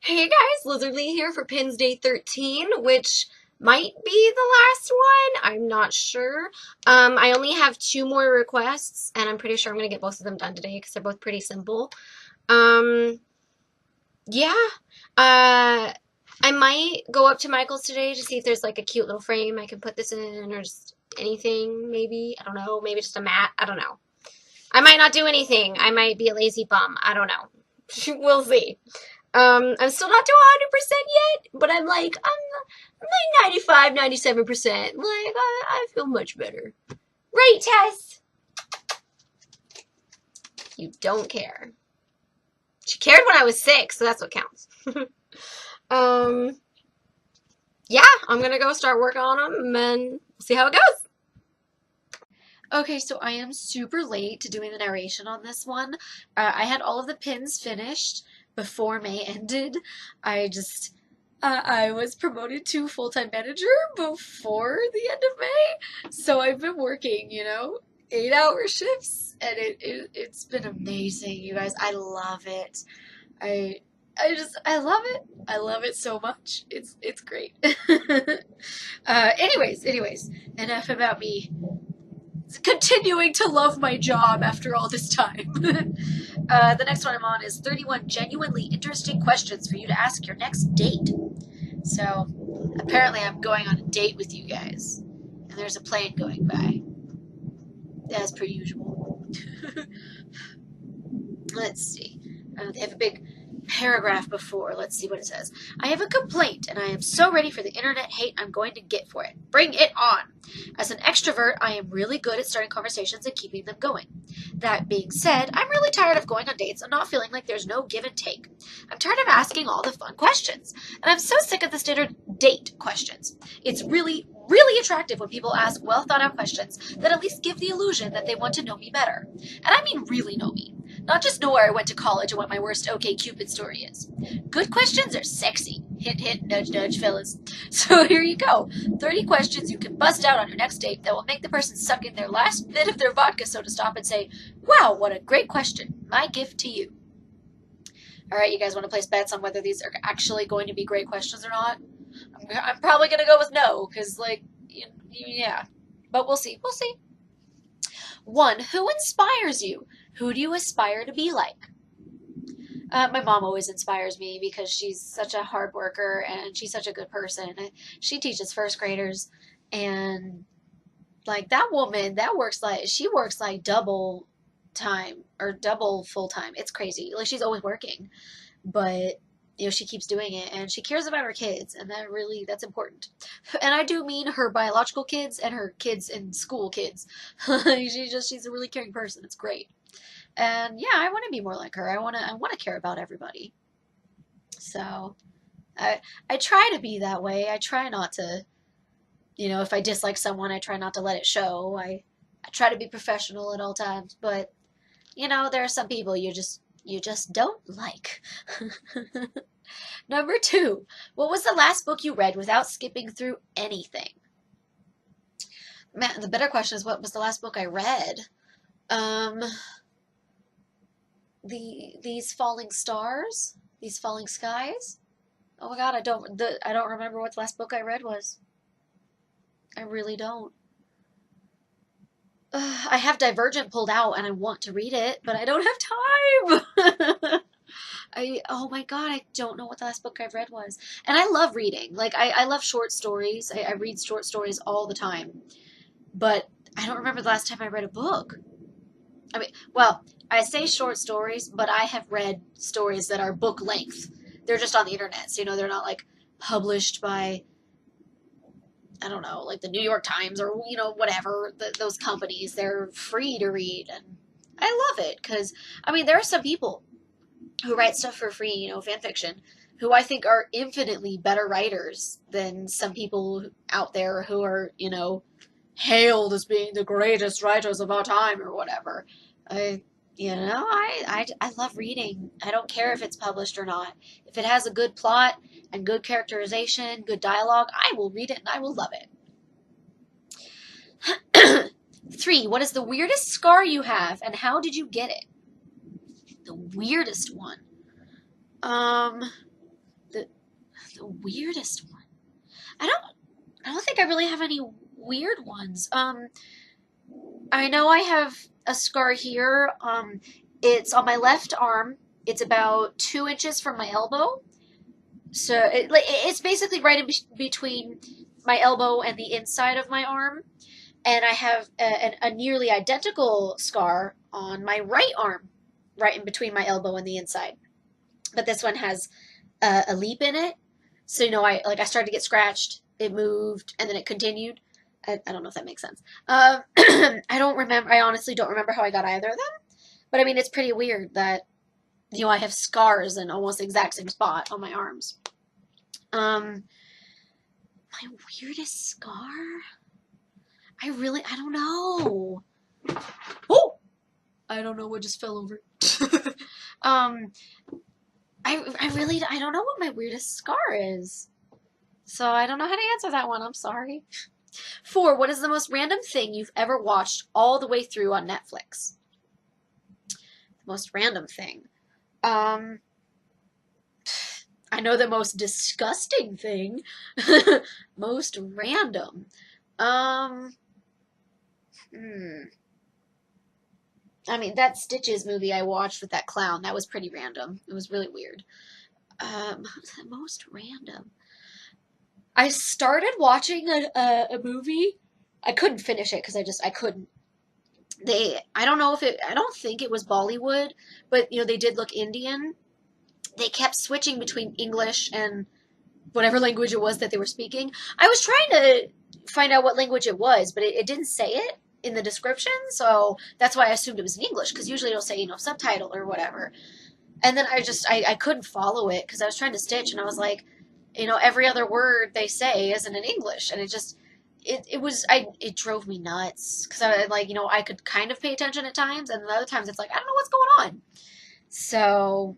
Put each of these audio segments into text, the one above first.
Hey guys, Lizardlea here for Pins Day 13, which might be the last one. I'm not sure. I only have two more requests, and I'm pretty sure I'm going to get both of them done today because they're both pretty simple. Um, yeah. Uh, I might go up to Michael's today to see if there's like a cute little frame I can put this in or just anything, maybe. I don't know. Maybe just a mat. I don't know. I might not do anything. I might be a lazy bum. I don't know. We'll see. I'm still not to 100% yet, but I'm like 95, 97%. Like, I feel much better. Right, Tess? You don't care. She cared when I was 6, so that's what counts. um, yeah, I'm gonna go start working on them and we'll see how it goes. Okay, so I am super late to doing the narration on this one. I had all of the pins finished before May ended. I was promoted to full-time manager before the end of May, so I've been working, 8-hour shifts, and it's been amazing, you guys. I love it. I I love it. I love it so much. It's great. Anyways, enough about me continuing to love my job after all this time. The next one I'm on is 31 genuinely interesting questions for you to ask your next date. So apparently I'm going on a date with you guys, and there's a plane going by, as per usual. Let's see. They have a big paragraph before. Let's see what it says. I have a complaint, and I am so ready for the internet hate I'm going to get for it. Bring it on! As an extrovert, I am really good at starting conversations and keeping them going. That being said, I'm really tired of going on dates and not feeling like there's no give and take. I'm tired of asking all the fun questions, and I'm so sick of the standard date questions. It's really attractive when people ask well thought out questions that at least give the illusion that they want to know me better. And I mean really know me. Not just know where I went to college and what my worst OkCupid story is. Good questions are sexy. Hint, hint, nudge, nudge, fellas. So here you go. 30 questions you can bust out on your next date that will make the person suck in their last bit of their vodka soda stop and say, wow, what a great question. My gift to you. All right, you guys want to place bets on whether these are actually going to be great questions or not? I'm probably going to go with no, because, yeah. But we'll see. We'll see. 1. Who inspires you? Who do you aspire to be like? My mom always inspires me because she's such a hard worker and she's such a good person. She teaches first graders, and like that woman, she works like double time or double full time. It's crazy. Like she's always working, but she keeps doing it and she cares about her kids, and that's important. And I do mean her biological kids and her kids in school kids. She's a really caring person. It's great. And yeah, I want to be more like her. I want to care about everybody. So I try to be that way. I try not to, if I dislike someone, I try not to let it show. I try to be professional at all times, but there are some people you just don't like. Number 2, what was the last book you read without skipping through anything? Man, the better question is what was the last book I read? Um, these falling stars, these falling skies. Oh my God, I don't remember what the last book I read was. I really don't. I have Divergent pulled out and I want to read it, but I don't have time. Oh my God, I don't know what the last book I've read was. And I love reading. Like, I love short stories. I read short stories all the time. But I don't remember the last time I read a book. I mean, well, I say short stories, but I have read stories that are book length. They're just on the internet, so they're not like published by, I don't know, like the New York Times or whatever, those companies. They're free to read, and I love it because there are some people who write stuff for free, fan fiction, who I think are infinitely better writers than some people out there who are, hailed as being the greatest writers of our time or whatever. I love reading. I don't care if it's published or not. If it has a good plot and good characterization, good dialogue, I will read it and I will love it. 3, what is the weirdest scar you have and how did you get it? The weirdest one. The weirdest one. I don't think I really have any weird ones. I know I have a scar here. It's on my left arm. It's about 2 inches from my elbow. So it's basically right in between my elbow and the inside of my arm. And I have a nearly identical scar on my right arm, right in between my elbow and the inside. But this one has a leap in it. So, I started to get scratched, it moved, and then it continued. I don't know if that makes sense. I don't remember. I honestly don't remember how I got either of them. But I mean, it's pretty weird that, I have scars in almost the exact same spot on my arms. My weirdest scar? I don't know. Oh! I don't know what just fell over. I don't know what my weirdest scar is. So I don't know how to answer that one. I'm sorry. 4, what is the most random thing you've ever watched all the way through on Netflix? The most random thing. I know the most disgusting thing. Most random. I mean, that Stitches movie I watched with that clown, that was pretty random. It was really weird. Most random. I started watching a movie. I couldn't finish it because I couldn't. I don't think it was Bollywood, but they did look Indian. They kept switching between English and whatever language it was that they were speaking. I was trying to find out what language it was, but it didn't say it in the description, so that's why I assumed it was in English, because usually it'll say, subtitle or whatever. And then I couldn't follow it because I was trying to stitch, and I was like, every other word they say isn't in English, and it drove me nuts, because I could kind of pay attention at times, and other times it's like, I don't know what's going on. So,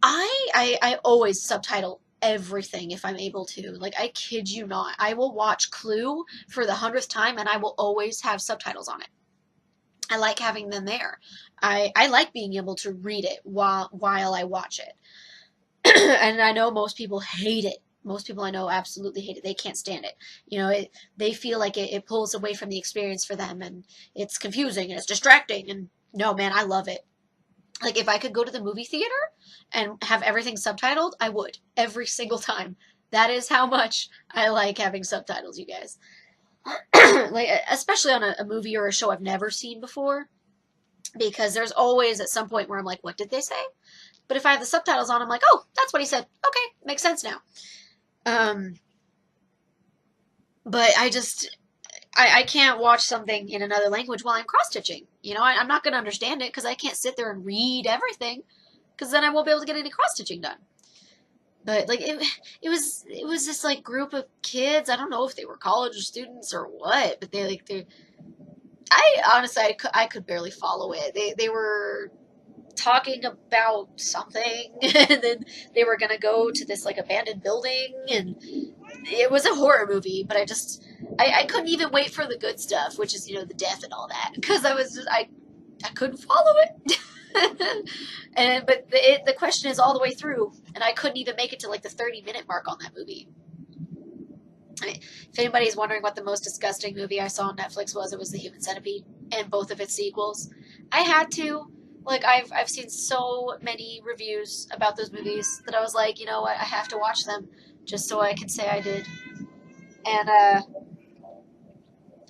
I always subtitle everything if I'm able to. I kid you not. I will watch Clue for the 100th time, and I will always have subtitles on it. I like having them there. I like being able to read it while I watch it. And I know most people hate it. Most people I know absolutely hate it. They can't stand it. They feel like it pulls away from the experience for them, and it's confusing and it's distracting. And no, man, I love it. If I could go to the movie theater and have everything subtitled, I would. Every single time. That is how much I like having subtitles, you guys. Especially on a movie or a show I've never seen before. Because there's always at some point where I'm like, what did they say? But if I have the subtitles on, I'm like, oh, that's what he said. Okay, makes sense now. But I can't watch something in another language while I'm cross-stitching. I'm not going to understand it because I can't sit there and read everything, because then I won't be able to get any cross-stitching done. But it was this group of kids. I don't know if they were college students or what, but I could barely follow it. They were talking about something, and then they were gonna go to this abandoned building, and it was a horror movie, but I couldn't even wait for the good stuff, which is the death and all that, because I couldn't follow it. But the question is all the way through, and I couldn't even make it to the 30-minute mark on that movie. If anybody's wondering what the most disgusting movie I saw on Netflix was, it was The Human Centipede and both of its sequels. I had to. I've seen so many reviews about those movies that I was like, you know what, I have to watch them just so I can say I did. And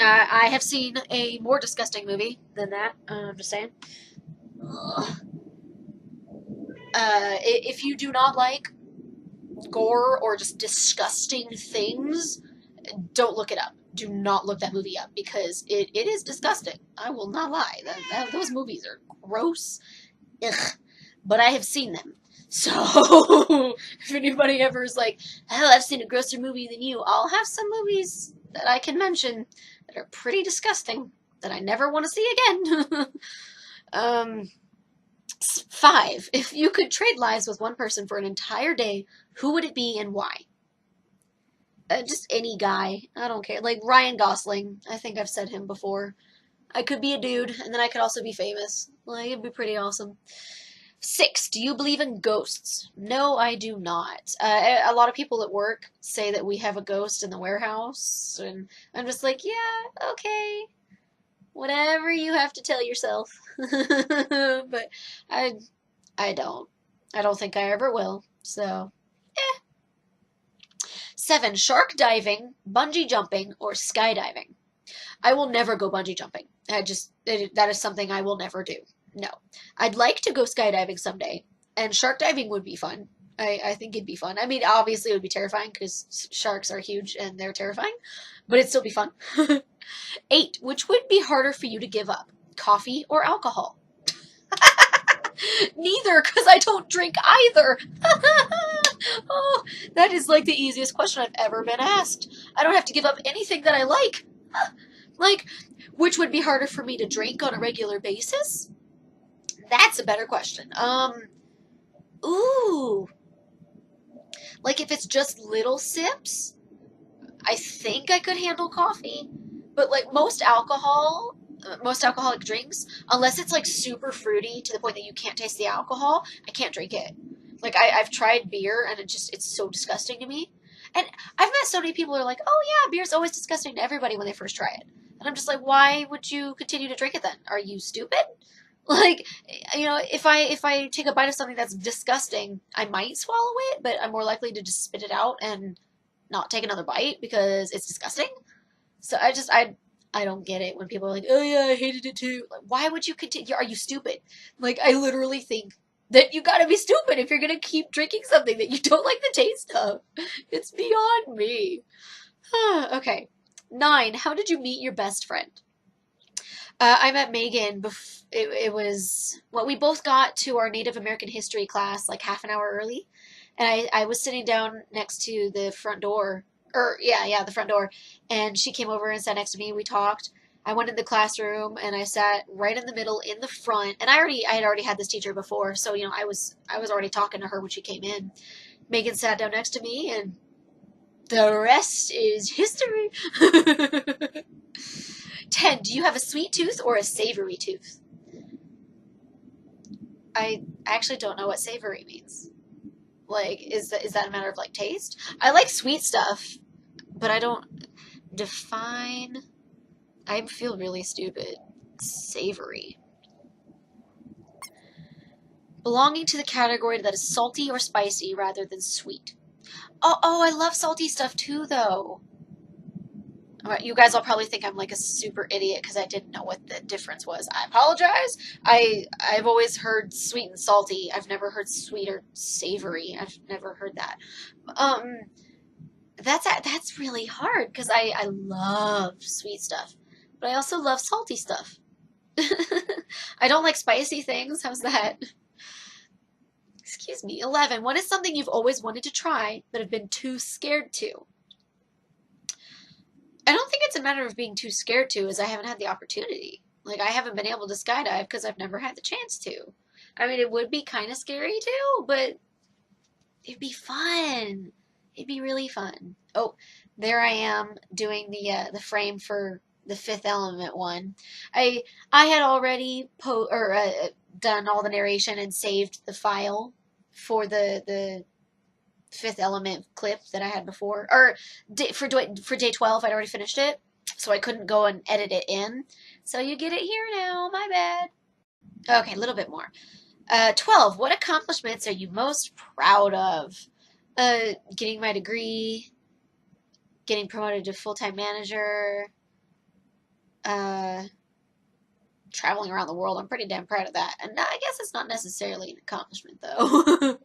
I have seen a more disgusting movie than that. I'm just saying. If you do not like gore or just disgusting things, don't look it up. Do not look that movie up, because it is disgusting. I will not lie. Those movies are gross. Ugh. But I have seen them. So, if anybody ever is like, hell, I've seen a grosser movie than you, I'll have some movies that I can mention that are pretty disgusting that I never want to see again. 5. If you could trade lives with one person for an entire day, who would it be and why? Just any guy. I don't care. Ryan Gosling. I think I've said him before. I could be a dude, and then I could also be famous. It'd be pretty awesome. 6, do you believe in ghosts? No, I do not. A lot of people at work say that we have a ghost in the warehouse, and I'm just like, yeah, okay, whatever you have to tell yourself. But I, I don't. I don't think I ever will. So, 7, shark diving, bungee jumping, or skydiving. I will never go bungee jumping. That is something I will never do. No. I'd like to go skydiving someday, and shark diving would be fun. I think it'd be fun. I mean, obviously it would be terrifying because sharks are huge and they're terrifying, but it'd still be fun. 8, which would be harder for you to give up, coffee or alcohol? Neither, because I don't drink either. Oh, that is like the easiest question I've ever been asked. I don't have to give up anything that I like. Like, which would be harder for me to drink on a regular basis? That's a better question. Ooh. Like if it's just little sips, I think I could handle coffee. But like most alcoholic drinks, unless it's like super fruity to the point that you can't taste the alcohol, I can't drink it. Like I've tried beer and it's so disgusting to me. And I've met so many people who are like, oh yeah, beer's always disgusting to everybody when they first try it. And I'm just like, why would you continue to drink it then? Are you stupid? Like, if I take a bite of something that's disgusting, I might swallow it, but I'm more likely to just spit it out and not take another bite because it's disgusting. So I don't get it when people are like, oh yeah, I hated it too. Like, why would you continue? Are you stupid? Like, I literally think that you gotta be stupid if you're gonna keep drinking something that you don't like the taste of. It's beyond me. Okay. 9, how did you meet your best friend? I met Megan. It was well, we both got to our Native American history class like half an hour early, and I was sitting down next to the front door, or yeah, the front door, and she came over and sat next to me. We talked. I went in the classroom and I sat right in the middle in the front, and I had already had this teacher before, so I was already talking to her when she came in. Megan sat down next to me, and the rest is history. 10, do you have a sweet tooth or a savory tooth? I actually don't know what savory means. Like, is that a matter of like taste? I like sweet stuff, but I don't define. I feel really stupid. Savory. Belonging to the category that is salty or spicy rather than sweet. Oh, I love salty stuff too, though. All right, you guys will probably think I'm like a super idiot because I didn't know what the difference was. I apologize. I've always heard sweet and salty. I've never heard sweet or savory. I've never heard that. Um, that's really hard because I love sweet stuff, but I also love salty stuff. I don't like spicy things. How's that? Excuse me. 11. What is something you've always wanted to try but have been too scared to? I don't think it's a matter of being too scared to, is I haven't had the opportunity. Like, I haven't been able to skydive because I've never had the chance to. I mean, it would be kind of scary too, but it'd be fun. It'd be really fun. Oh, there I am doing the frame for the Fifth Element one. I had already done all the narration and saved the file for the Fifth Element clip that I had before, or for day 12, I'd already finished it, so I couldn't go and edit it in. So you get it here now. My bad. Okay, a little bit more. 12. What accomplishments are you most proud of? Getting my degree, getting promoted to full-time manager, traveling around the world. I'm pretty damn proud of that. And I guess it's not necessarily an accomplishment though.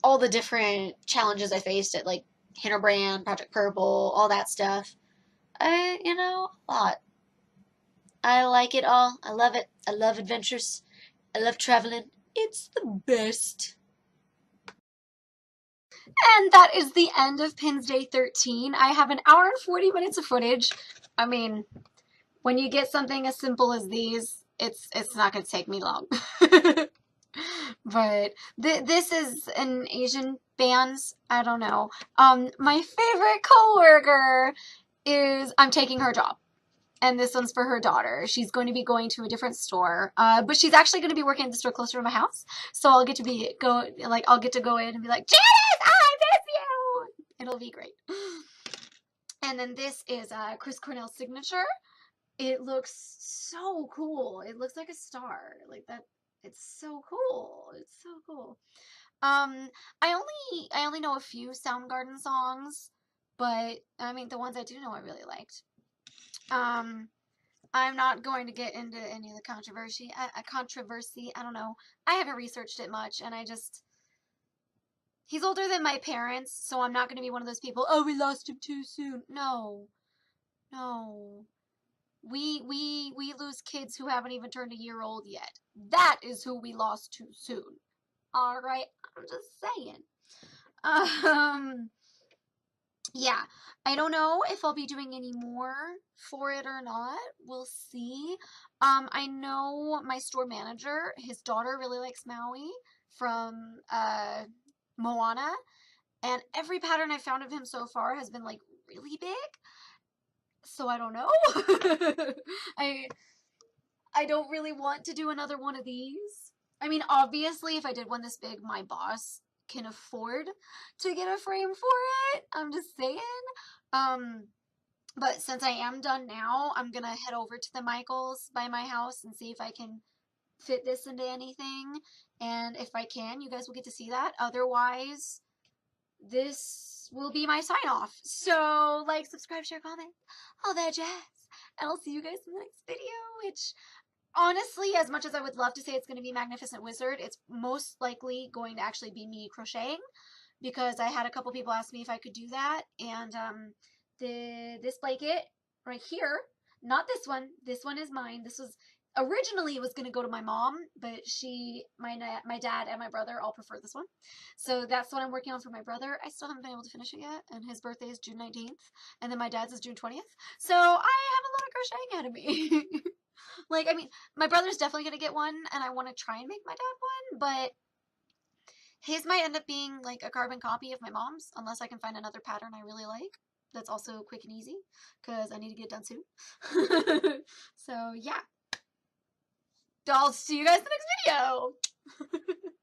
All the different challenges I faced at like Hinterbrand, Project Purple, all that stuff. A lot. I like it all. I love it. I love adventures. I love traveling. It's the best. And that is the end of Pins Day 13. I have an hour and 40 minutes of footage. I mean, when you get something as simple as these, it's not going to take me long. But this is an Asian band's, I don't know. My favorite coworker is, I'm taking her job. and this one's for her daughter. She's going to be going to a different store, but she's actually going to be working at the store closer to my house, so I'll get to go in and be like, Janice, I miss you. It'll be great. And then this is Chris Cornell's signature. It looks so cool. It looks like a star, like that. It's so cool. It's so cool. I only know a few Soundgarden songs, but I mean the ones I do know I really liked. Um, I'm not going to get into any of the controversy. Controversy. I don't know. I haven't researched it much, and he's older than my parents, so I'm not going to be one of those people. Oh, we lost him too soon. No, no. We lose kids who haven't even turned a year old yet. That is who we lost too soon. All right, I'm just saying. Um, yeah, I don't know if I'll be doing any more for it or not. We'll see. I know my store manager, his daughter really likes Maui from Moana, and every pattern I found of him so far has been like really big. So I don't know. I I don't really want to do another one of these. I mean, obviously, if I did one this big, my boss can afford to get a frame for it. I'm just saying. Um, but since I am done now, I'm gonna head over to the Michaels by my house and see if I can fit this into anything. And if I can, you guys will get to see that. Otherwise, this will be my sign off. So, like, subscribe, share, comment, all that jazz. And I'll see you guys in the next video, which honestly, as much as I would love to say it's going to be Magnificent Wizard, it's most likely going to actually be me crocheting, because I had a couple people ask me if I could do that, and this blanket right here, not this one. This one is mine. This was originally it was going to go to my mom, but my dad and my brother all prefer this one, so that's what I'm working on for my brother. I still haven't been able to finish it yet, and his birthday is June 19th, and then my dad's is June 20th, so I have a lot of crocheting ahead of me. Like, I mean, my brother's definitely going to get one, and I want to try and make my dad one, but his might end up being, like, a carbon copy of my mom's, unless I can find another pattern I really like that's also quick and easy, because I need to get it done soon. So, yeah. I'll see you guys in the next video!